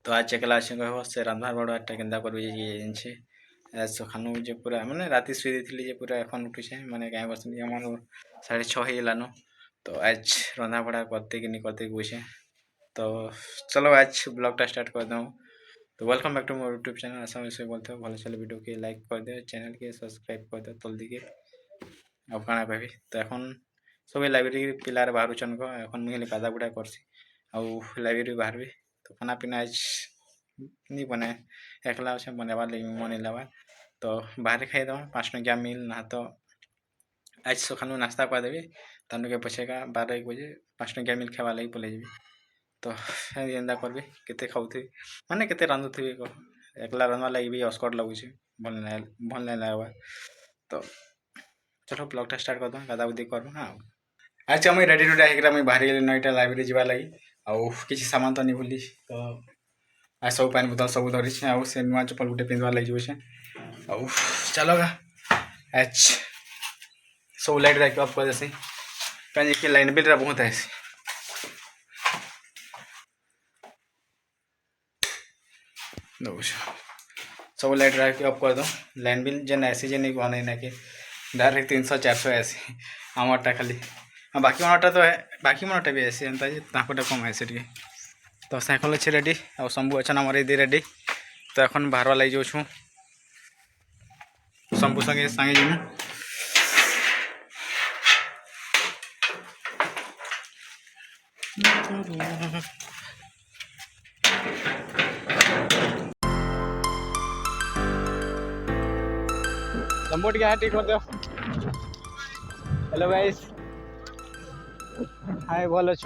तो आज एकला अच्छे कह से रांधार बड़ा केन्दा कर सखानु जे पूरा माने राति शुई थी जे पूरा एखन उठुचे माने कहीं बस 6:30 होगलान। तो आज रंधा बड़ा करते कि नहीं करते पूछे। तो चलो आज ब्लॉगटा स्टार्ट कर दूँ। तो welcome back to more YouTube channel. आशा से बोलते हो भले चलो वीडियो के लाइक कर दे, चैनल के सब्सक्राइब कर दे जल्दी के। अब काना कहबी तो एखन सब लाइब्रेरी पिलार बाहर चन को एखन मुझे गादा बुढ़ा करसी आउ लाइब्रेरी बाहर तो खाना पीना आज नहीं बनाए एकला अच्छे बनवा लगे मन लगा। तो बाहर खाई दो 5 टंकिया मिल ना। तो आज सकालू नाश्ता करदेवी तनु के पछेका 12-1 बजे 5 टंकिया मिल खावा लगी पलि जी। तो एंदा करबी केते खाऊथी माने केते रांधुथी कह एकला रांधवा लगी भी अस्कट लगुचे भल नहीं लगवा। तो चलो ब्लॉगटा स्टार्ट कर दूँ गादा बुदी कर। हाँ आज मुझे रेडी टू डाइग्रा मुझे बाहर गली नईटा लाइब्रेरी जावा लगी आउ किसी सामान तो नहीं भूली। तो आज सब पानी बोतल सब धरी आउ से नुआ चप्पल गोटे पिंधवा लगी जाऊे आउ चलो गा आज सब लाइट रख अफ कर देसी कहीं कि लाइन बिल बहुत है सब लाइट रख अफ कर दो। लाइन बिल जेन ऐसी जे नहीं कहना ना कि डायरेक्ट 300-400 ऐसी आमरटा खाली बाकी मनटा तो है बाकी मनटा भी ऐसी एंता ताकटा कम ऐसे टे। तो साइकिल अच्छे रेडी आ शंभू अच्छा आम दी रेडी। तो एखन बाहर लगी जाऊँ शंभू संगे संगे जीमु। शंभू टी हाँ ठीक कर दो। हेलो गाइस हाय भल अच्छ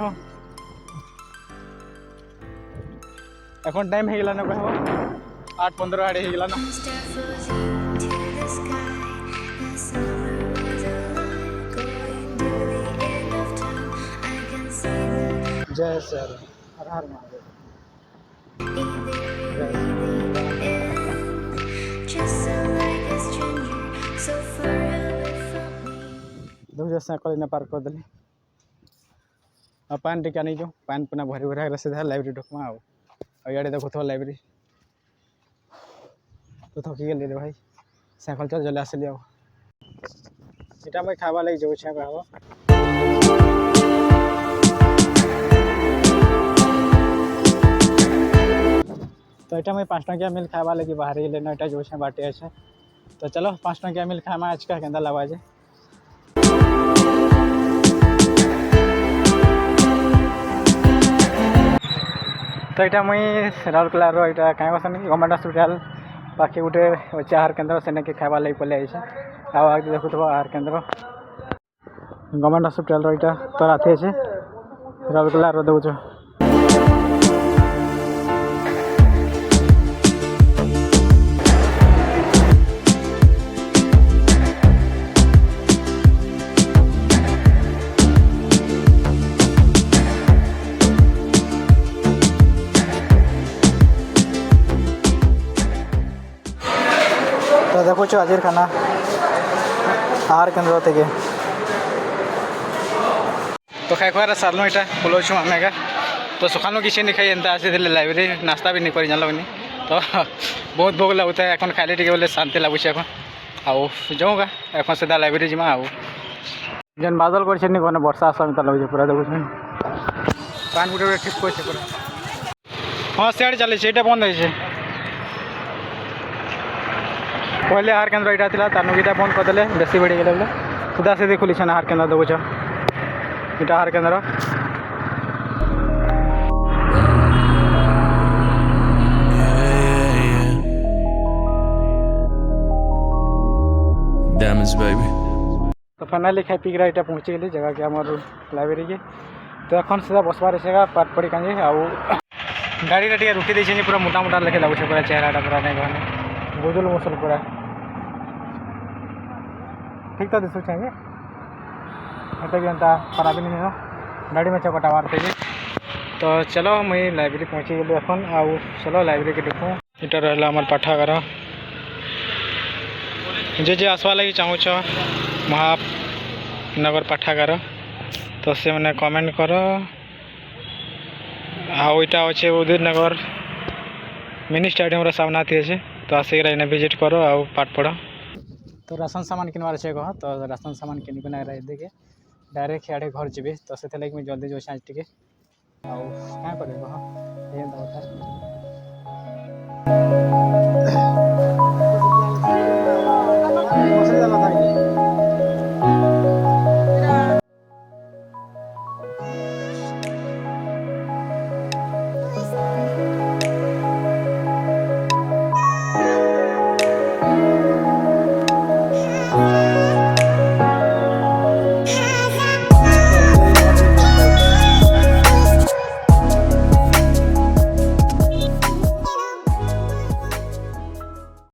एखन टाइम हो गलान कह 8:15 आड़े हो गलान। जय सर हर हर महादेव। देखो साइकिल पार्क कर देली पान टिका नहीं जो पान पुना भरी भरा सीधा लाइब्रेरी ढुकमा आड़े देखो तो लाइब्रेरी तो थकी गली रे भाई साइकिल चल जल्दी आसली आटा मैं खावा लगी जाऊँ कह। तो यहाँ मैं 5 टंकिया मिल खावा लगी बाहर गले ना जो बाटे अच्छे। तो चलो 5 टंकिया मिल खामा आज का केंदा लगा जे। तो यहाँ मुई राउरकेला यहाँ कहीं बस गवर्नमेंट हॉस्पिटल पाखे गोटे अच्छे आहार केन्द्र से नहीं खावा लगी पलि आगे देखु तो आहार केन्द्र गवर्नमेंट हॉस्पिटल यहाँ तो राति अच्छे राउरकेला देखु। तो देखो आज खाना आहार केन्द्र थे तो खाई खुआ सारू यहाँ बोलो आम एका। तो सकालू किसी नहीं खाई एंता आसी लाइब्रेरी नाश्ता भी नहीं कर जान लगनी। तो बहुत भोग लगुता है एखन खाली टे बोले शांति लगुचे एखन आउ जाऊँगा एखन सीधा लाइब्रेरी जीमा आउ जेन बादल कर कहने वर्षा आसा मिता लगे पूरा देखुन पान गोटे ठीक कर पूरा। हाँ सियाड़े चली बंद है पहले आहार केन्द्र यहाँ था तानुगीटा बंद करदे बेसी बढ़ी गले सीधा सीधी खुली आहार केन्द्र देखुच यहाँ आहार केन्द्र। तो फाइनाली खाई पी यहाँ पहुँची गली जगह के आम लाइब्रेरी के। तो एखन सीधा बसबार अच्छे पाठ पढ़ी कहीं आउ गाड़ी टे रुकी देखे पूरा मोटा मोटा लेखे लगुचे पूरा चेहराटा पूरा नहीं कहने गुजुल मुसुल पूरा ठीक तो दिशुचे ये भी एंता खराब नहीं हो गाड़ी में चपटा मारते। तो चलो मुई लाइब्रेरी पहुँची गली एखन आउ चलो लाइब्रेरी के देखूँ इटा रहा आम पाठागार जे आसवा लगी चाहूच महानगर पाठागार तो से मैंने कमेंट कर। आउ इटा अच्छे उदित नगर मिनी स्टेडियम सामना थी अच्छे तो आसिक इन्हें विजिट करो आ पाठ पढ़। तो राशन सामान किनवार अच्छे कह तो राशन सामान किनिकुना देखे डायरेक्ट इे घर जी तो से मुझे जल्दी जाऊँ आज टे क्या कर